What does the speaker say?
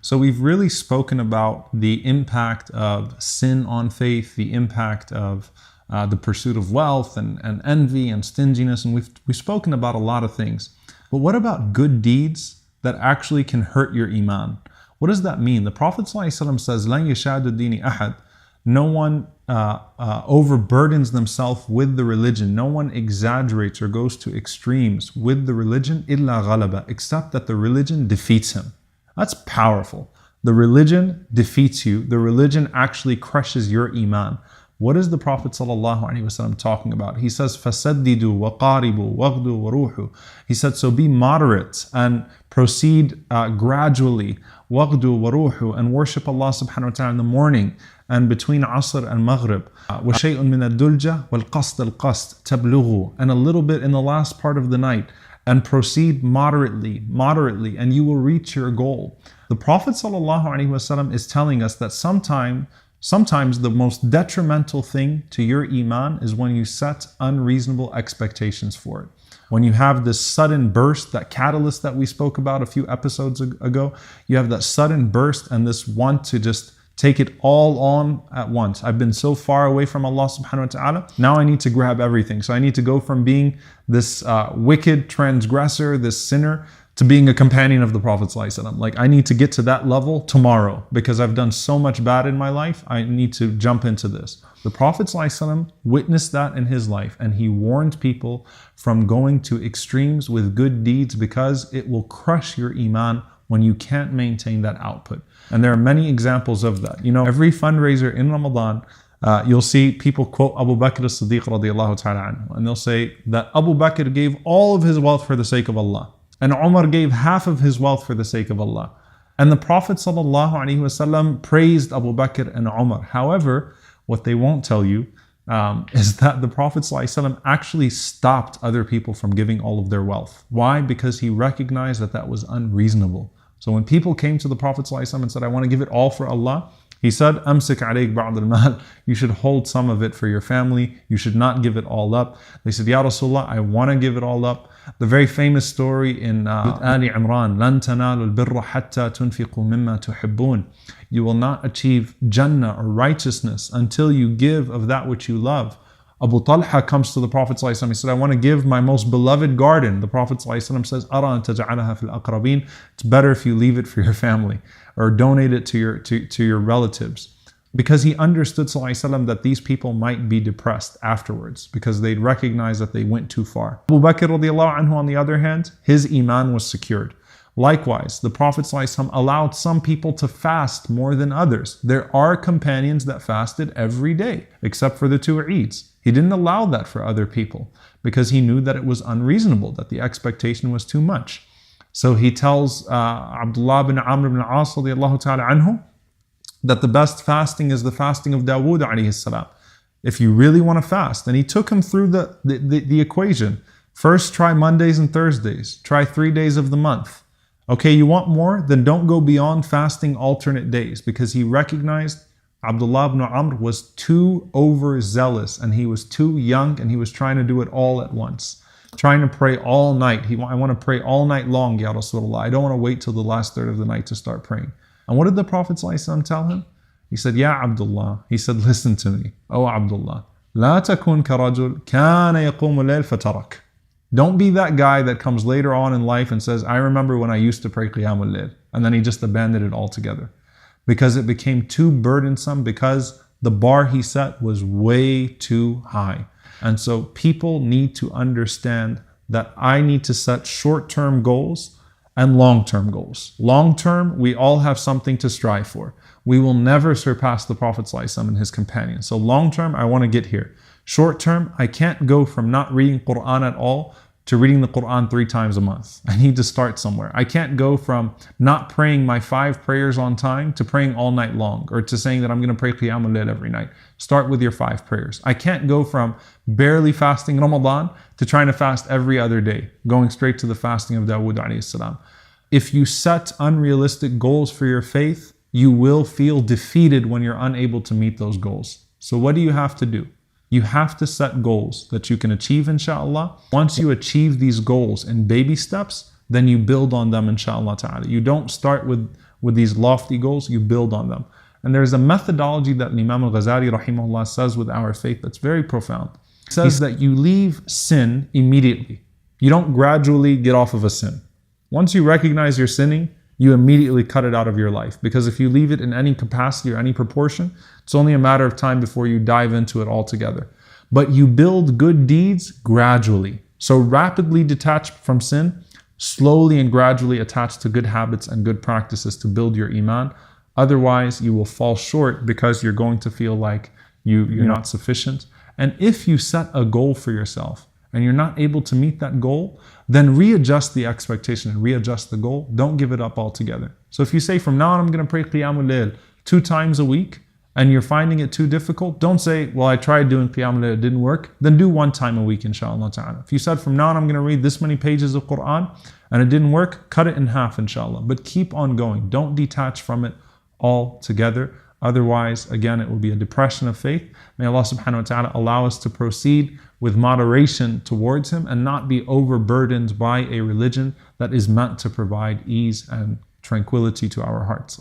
So we've really spoken about the impact of sin on faith, the impact of the pursuit of wealth and envy and stinginess, and we've spoken about a lot of things. But what about good deeds that actually can hurt your iman? What does that mean? The Prophet ﷺ says, "لَنْ يَشَادُ الدِّينِ أَحَدٍ." No one overburdens themselves with the religion. No one exaggerates or goes to extremes with the religion, إِلَّا غَلَبَ, except that the religion defeats him. That's powerful. The religion defeats you. The religion actually crushes your iman. What is the Prophet ﷺ talking about? He says, فَسَدِّدُوا وَقَارِبُوا وَغْدُوا وَرُوحُوا. He said, so be moderate and proceed gradually. وَغْدُوا وَرُوحُوا, and worship Allah subhanahu wa ta'ala in the morning and between Asr and Maghrib. وَشَيْءٌ مِنَ الدُّلْجَةِ وَالْقَصْدَ الْقَصْدِ تَبْلُغُوا, and a little bit in the last part of the night, and proceed moderately, and you will reach your goal. The Prophet ﷺ is telling us that sometimes the most detrimental thing to your iman is when you set unreasonable expectations for it. When you have this sudden burst, that catalyst that we spoke about a few episodes ago, you have that sudden burst and this want to just take it all on at once. I've been so far away from Allah subhanahu wa ta'ala, now I need to grab everything. So I need to go from being this wicked transgressor, this sinner, to being a companion of the Prophet ﷺ. Like, I need to get to that level tomorrow because I've done so much bad in my life. I need to jump into this. The Prophet ﷺ witnessed that in his life, and he warned people from going to extremes with good deeds because it will crush your iman when you can't maintain that output. And there are many examples of that. You know, every fundraiser in Ramadan, you'll see people quote Abu Bakr as-Siddiq radiallahu ta'ala anhu, and they'll say that Abu Bakr gave all of his wealth for the sake of Allah, and Umar gave half of his wealth for the sake of Allah. And the Prophet ﷺ praised Abu Bakr and Umar. However, what they won't tell you is that the Prophet ﷺ actually stopped other people from giving all of their wealth. Why? Because he recognized that that was unreasonable. So when people came to the Prophet ﷺ and said, I want to give it all for Allah, he said, أَمْسِكْ عَلَيْكَ بَعْضَ الْمَالِ, you should hold some of it for your family. You should not give it all up. They said, Ya Rasulullah, I want to give it all up. The very famous story in Ali Imran, لَن تَنَالُوا الْبِرَّ حَتَّى تُنْفِقُوا مِمَّا تُحِبُّونَ. You will not achieve Jannah or righteousness until you give of that which you love. Abu Talha comes to the Prophet ﷺ. He said, I want to give my most beloved garden. The Prophet ﷺ says, أَرَى أَن تَجْعَلَهَا فِي الْأَقْرَبِينَ. It's better if you leave it for your family or donate it to your relatives. Because he understood ﷺ that these people might be depressed afterwards because they'd recognize that they went too far. Abu Bakr radiallahu anhu, on the other hand, his iman was secured. Likewise, the Prophet ﷺ allowed some people to fast more than others. There are companions that fasted every day, except for the 2 Eids. He didn't allow that for other people because he knew that it was unreasonable, that the expectation was too much. So he tells Abdullah bin Amr bin al-As radiallahu ta'ala anhu that the best fasting is the fasting of Dawood alayhi salam. If you really want to fast, and he took him through the equation. First, try Mondays and Thursdays. Try 3 days of the month. Okay, you want more? Then don't go beyond fasting alternate days, because he recognized Abdullah ibn Amr was too overzealous and he was too young and he was trying to do it all at once. Trying to pray all night. I want to pray all night long, Ya Rasulullah. I don't want to wait till the last third of the night to start praying. And what did the Prophet ﷺ tell him? He said, Ya Abdullah. He said, listen to me. Oh Abdullah. لا تكن كرجل كان يقوم الليل فترك. Don't be that guy that comes later on in life and says, I remember when I used to pray Qiyamul Layl. And then he just abandoned it altogether. Because it became too burdensome, because the bar he set was way too high. And so people need to understand that I need to set short-term goals and long-term goals. Long-term, we all have something to strive for. We will never surpass the Prophet ﷺ and his companions. So long-term, I want to get here. Short-term, I can't go from not reading Quran at all to reading the Quran 3 times a month. I need to start somewhere. I can't go from not praying my 5 prayers on time to praying all night long, or to saying that I'm going to pray Qiyamul Layl every night. Start with your 5 prayers. I can't go from barely fasting Ramadan to trying to fast every other day, going straight to the fasting of Dawood alayhi salam. If you set unrealistic goals for your faith, you will feel defeated when you're unable to meet those goals. So what do you have to do? You have to set goals that you can achieve, inshallah. Once you achieve these goals in baby steps, then you build on them, inshallah ta'ala. You don't start with with these lofty goals, you build on them. And there's a methodology that Imam al-Ghazali rahimahullah says with our faith that's very profound. He says that you leave sin immediately. You don't gradually get off of a sin. Once you recognize you're sinning, you immediately cut it out of your life. Because if you leave it in any capacity or any proportion, it's only a matter of time before you dive into it altogether. But you build good deeds gradually. So rapidly detach from sin, slowly and gradually attach to good habits and good practices to build your iman. Otherwise, you will fall short because you're going to feel like you're not sufficient. And if you set a goal for yourself and you're not able to meet that goal, then readjust the expectation and readjust the goal. Don't give it up altogether. So if you say from now on I'm going to pray Qiyamul Layl 2 times a week and you're finding it too difficult, don't say, well, I tried doing Qiyamul Layl, it didn't work. Then do 1 time a week, inshallah ta'ala. If you said from now on I'm going to read this many pages of Quran and it didn't work, cut it in half, inshallah. But keep on going. Don't detach from it altogether. Otherwise, again, it will be a depression of faith. May Allah subhanahu wa ta'ala allow us to proceed with moderation towards Him and not be overburdened by a religion that is meant to provide ease and tranquility to our hearts.